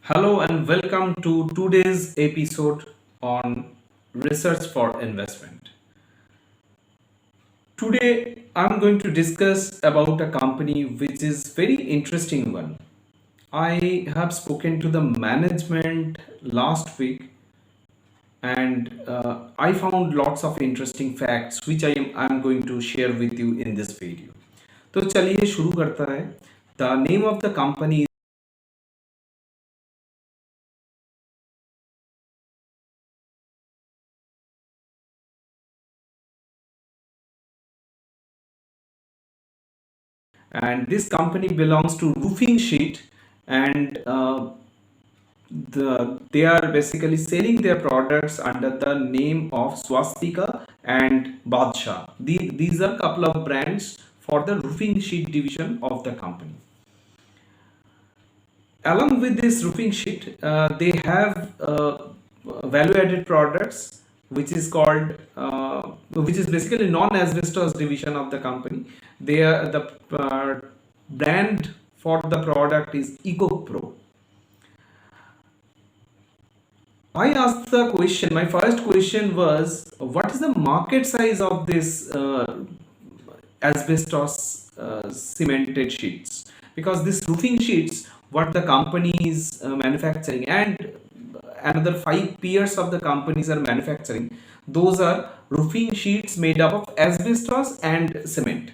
Hello and welcome to today's episode on research for investment. Today I'm going to discuss about a company which is very interesting one. I have spoken to the management last week and I found lots of interesting facts which I'm going to share with you in this video. तो चलिए शुरू करता है. The name of the company and this company belongs to roofing sheet and they are basically selling their products under the name of Swastika and Badshah. These are couple of brands for the roofing sheet division of the company. Along with this roofing sheet, they have value-added products, which is basically non-asbestos division of the company. They are the brand for the product is EcoPro. I asked the question. My first question was, what is the market size of this asbestos cemented sheets? Because this roofing sheets, what the company is manufacturing, and another five peers of the companies are manufacturing, those are roofing sheets made up of asbestos and cement.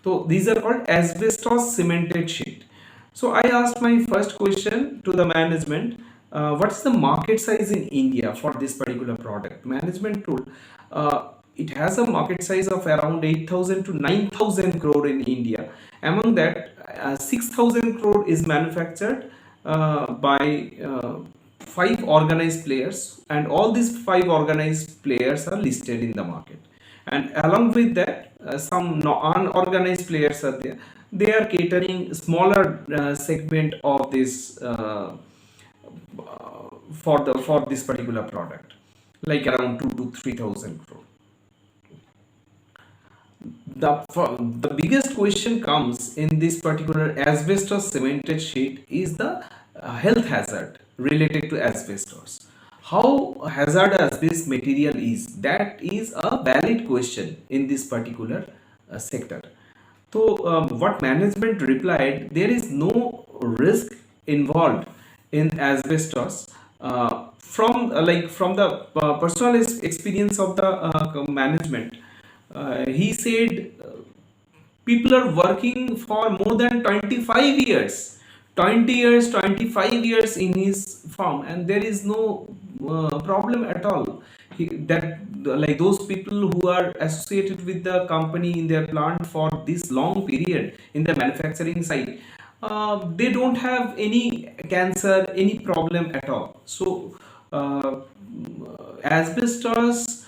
So these are called asbestos cemented sheet. So I asked my first question to the management, what is the market size in India for this particular product? Management told it has a market size of around 8,000 to 9,000 crore in India. Among that, 6,000 crore is manufactured by five organized players, and all these five organized players are listed in the market. And along with that, some unorganized players are there. They are catering smaller segment of this for this particular product, like around 2 to 3,000 crore. The biggest question comes in this particular asbestos cemented sheet is the health hazard related to asbestos. How hazardous this material is, that is a valid question in this particular sector. So what management replied, there is no risk involved in asbestos. From the personal experience of the management, he said people are working for more than 25 years, 20 years, 25 years in his firm, and there is no problem at all. That like those people who are associated with the company in their plant for this long period in the manufacturing side, they don't have any cancer, any problem at all. So asbestos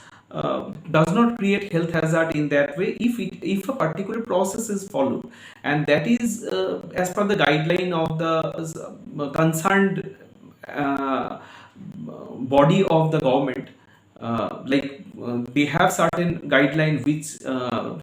does not create health hazard in that way if a particular process is followed, and that is as per the guideline of the concerned body of the government. They have certain guideline which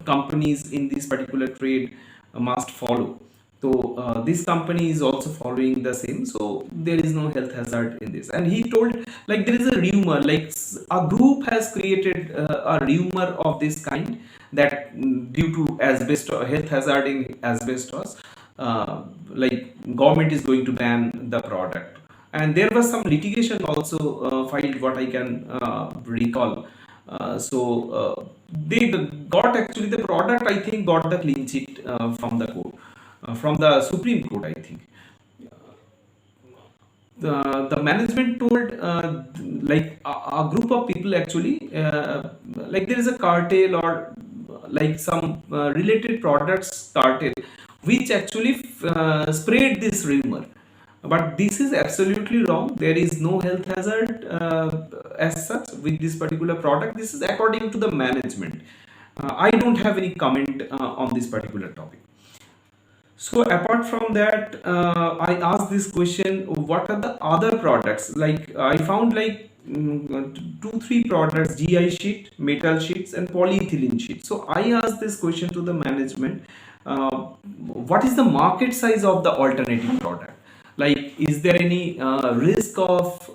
companies in this particular trade must follow. So this company is also following the same, so there is no health hazard in this. And he told, like, there is a rumor, like a group has created a rumor of this kind, that due to asbestos, health hazard in asbestos, like government is going to ban the product. And there was some litigation also filed, what I can recall. They got, actually the product, I think, got the clean sheet from the court, from the Supreme Court, I think. The management told, like a group of people actually, like there is a cartel, or like some related products cartel, which actually spread this rumor. But this is absolutely wrong. There is no health hazard as such with this particular product. This is according to the management. I don't have any comment on this particular topic. So apart from that, I asked this question: what are the other products? Like I found like two, three products: GI sheet, metal sheets, and polyethylene sheet. So I asked this question to the management: what is the market size of the alternative product? Like, is there any risk of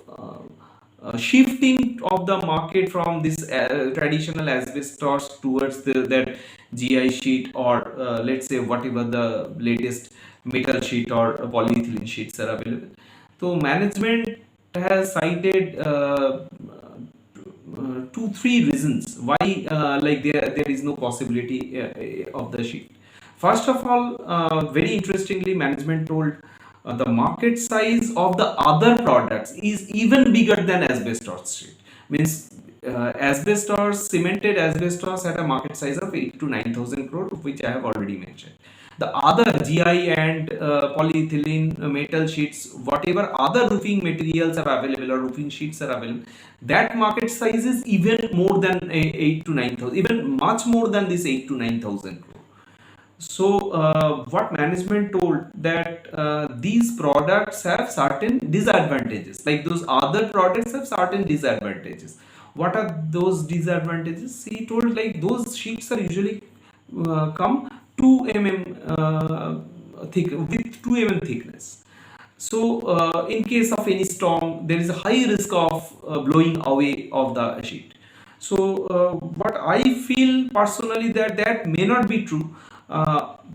shifting of the market from this traditional asbestos towards that GI sheet, or let's say whatever the latest metal sheet or polyethylene sheets are available? So management has cited two three reasons why like there is no possibility of the sheet. First of all, very interestingly, management told the market size of the other products is even bigger than asbestos sheet. Means asbestos, cemented asbestos had a market size of 8 to 9,000 crore, which I have already mentioned. The other GI and polyethylene metal sheets, whatever other roofing materials are available or roofing sheets are available, that market size is even more than 8 to 9,000, even much more than this 8 to 9,000 crore. So, what management told that these products have certain disadvantages, like those other products have certain disadvantages. What are those disadvantages? He told like those sheets are usually come 2 mm thick with 2 mm thickness. So, in case of any storm, there is a high risk of blowing away of the sheet. So, what I feel personally that may not be true.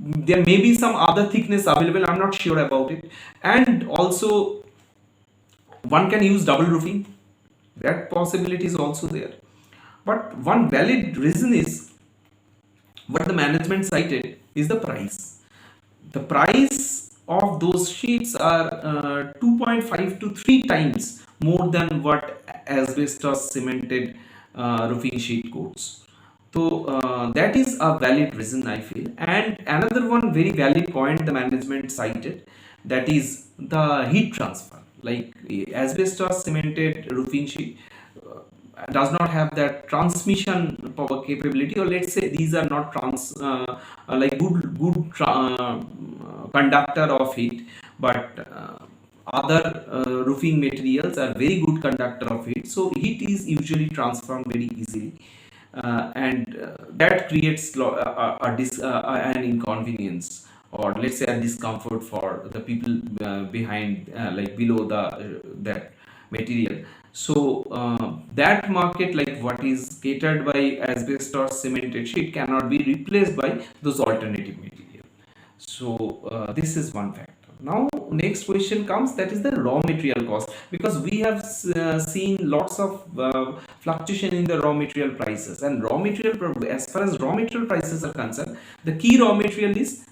There may be some other thickness available. I'm not sure about it. And also, one can use double roofing. That possibility is also there. But one valid reason is what the management cited is the price. The price of those sheets are 2.5 to 3 times more than what asbestos cemented roofing sheet costs. So that is a valid reason, I feel. And another one very valid point the management cited, that is the heat transfer. Like asbestos cemented roofing sheet does not have that transmission power capability, or let's say these are not like good conductor of heat, but other roofing materials are very good conductor of heat, so heat is usually transformed very easily, and that creates an inconvenience, or let's say a discomfort for the people behind, like below that material. So that market, like what is catered by asbestos cemented sheet, cannot be replaced by those alternative material. So this is one factor. Now next question comes, that is the raw material cost, because we have seen lots of fluctuation in the raw material prices, and as far as raw material prices are concerned, the key raw material is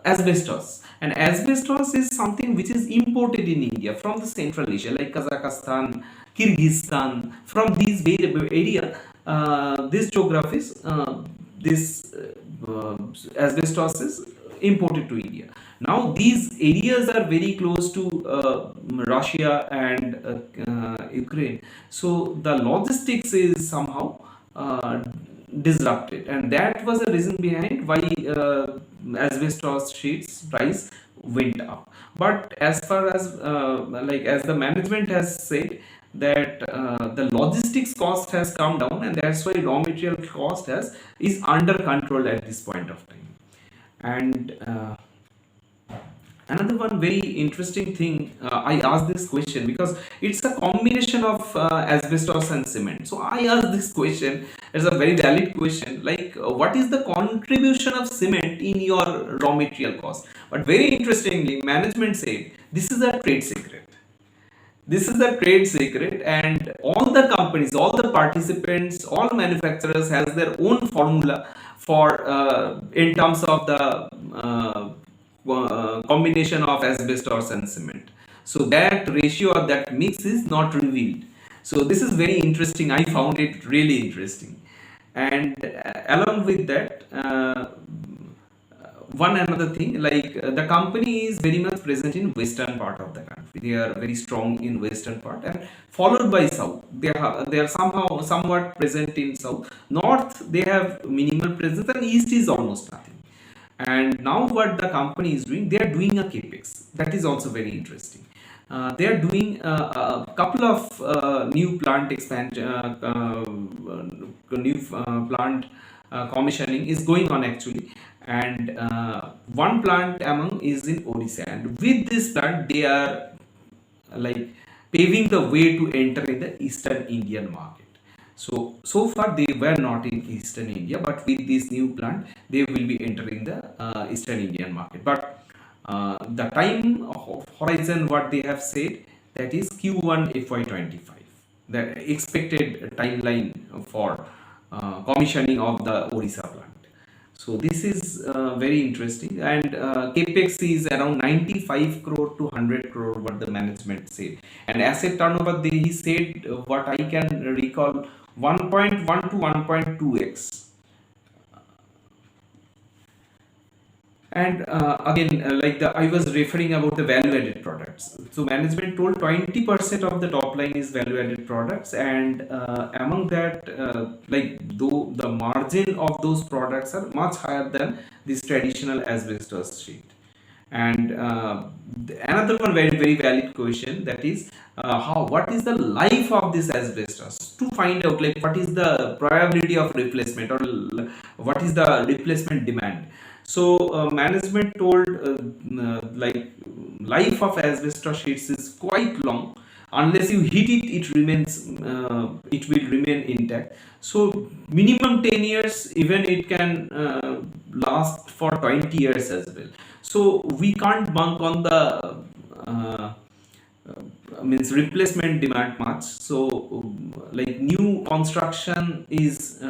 asbestos, and asbestos is something which is imported in India from the Central Asia, like Kazakhstan, Kyrgyzstan, from these area, these geographies, this asbestos is imported to India. Now these areas are very close to Russia and Ukraine, so the logistics is somehow disrupted, and that was the reason behind why asbestos sheets price went up. But as far as like as the management has said, that the logistics cost has come down, and that's why raw material cost has is under control at this point of time. And another one very interesting thing, I asked this question because it's a combination of asbestos and cement. So I asked this question, it's a very valid question, like what is the contribution of cement in your raw material cost? But very interestingly, management said this is a trade secret. This is a trade secret, and all the companies, all the participants, all manufacturers has their own formula for in terms of the combination of asbestos and cement. So that ratio or that mix is not revealed. So this is very interesting. I found it really interesting. And along with that, one another thing, like the company is very much present in western part of the country. They are very strong in western part, and followed by south. They are somehow somewhat present in south. North they have minimal presence, and east is almost nothing. And now what the company is doing, they are doing a capex. That is also very interesting. They are doing a couple of new plant expansion, new plant commissioning is going on actually, and one plant among is in Odisha, and with this plant they are like paving the way to enter in the Eastern Indian market. So far they were not in Eastern India, but with this new plant they will be entering the Eastern Indian market. But the time of horizon what they have said, that is Q1 FY25, the expected timeline for commissioning of the Odisha plant. So this is very interesting, and capex is around 95 crore to 100 crore what the management said, and asset turnover he said, what I can recall, 1.1 to 1.2x. And again, like the I was referring about the value-added products. So management told 20% of the top line is value-added products, and among that, like though the margin of those products are much higher than this traditional asbestos sheet. And another one very valid question, that is how what is the life of this asbestos, to find out like what is the probability of replacement, or what is the replacement demand. So management told like life of asbestos sheets is quite long. Unless you heat it, it will remain intact. So minimum 10 years, even it can last for 20 years as well. So we can't bank on the means replacement demand much. So like new construction is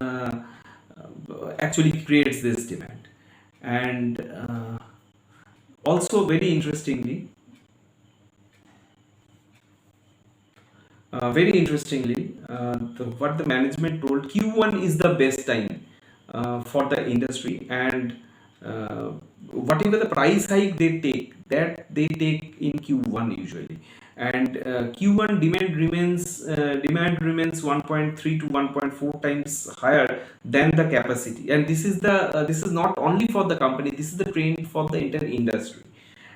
actually creates this demand. And also very interestingly, what the management told, Q1 is the best time for the industry, and uh, whatever the price hike they take, that they take in Q1 usually, and Q1 demand remains 1.3 to 1.4 times higher than the capacity, and this is not only for the company, this is the trend for the entire industry.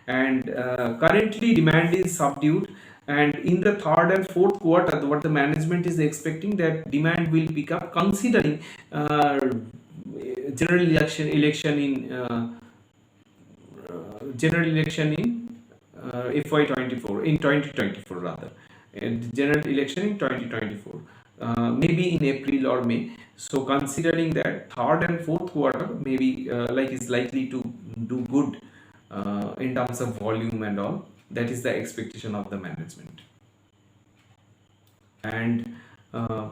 And currently demand is subdued, and in the third and fourth quarter what the management is expecting, that demand will pick up, considering general election in FY24, in 2024 rather, and general election in 2024, maybe in April or May. So considering that third and fourth quarter maybe like is likely to do good in terms of volume and all, that is the expectation of the management. And uh,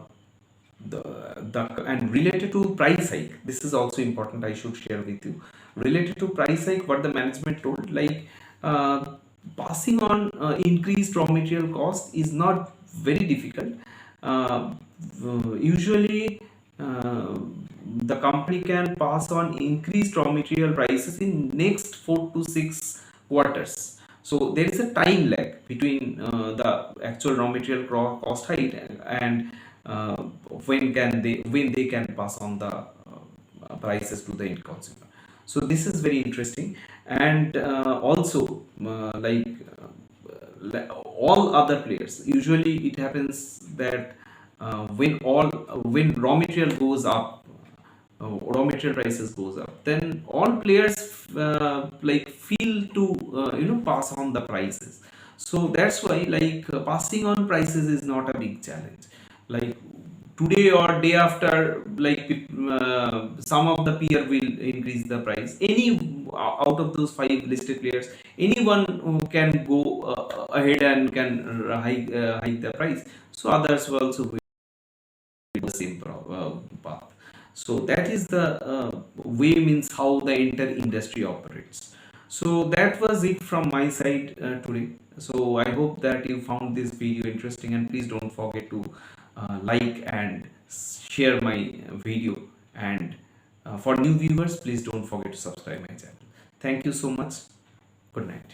and related to price hike, this is also important, I should share with you. Related to price hike, what the management told, like uh, passing on increased raw material cost is not very difficult. uh, Usually the company can pass on increased raw material prices in next 4 to 6 quarters. So there is a time lag between the actual raw material cost hike and uh, when they can pass on the prices to the end consumer. So this is very interesting. And also all other players, usually it happens that when raw material goes up, raw material prices goes up, then all players like feel to pass on the prices. So that's why like passing on prices is not a big challenge. Like today or day after, like some of the peer will increase the price. Any out of those five listed players, anyone who can go ahead and can hike the price. So others will also will the same path. So that is the way, means how the entire industry operates. So that was it from my side today. So I hope that you found this video interesting, and please don't forget to like and share my video. And for new viewers, please don't forget to subscribe my channel. Thank you so much. Good night.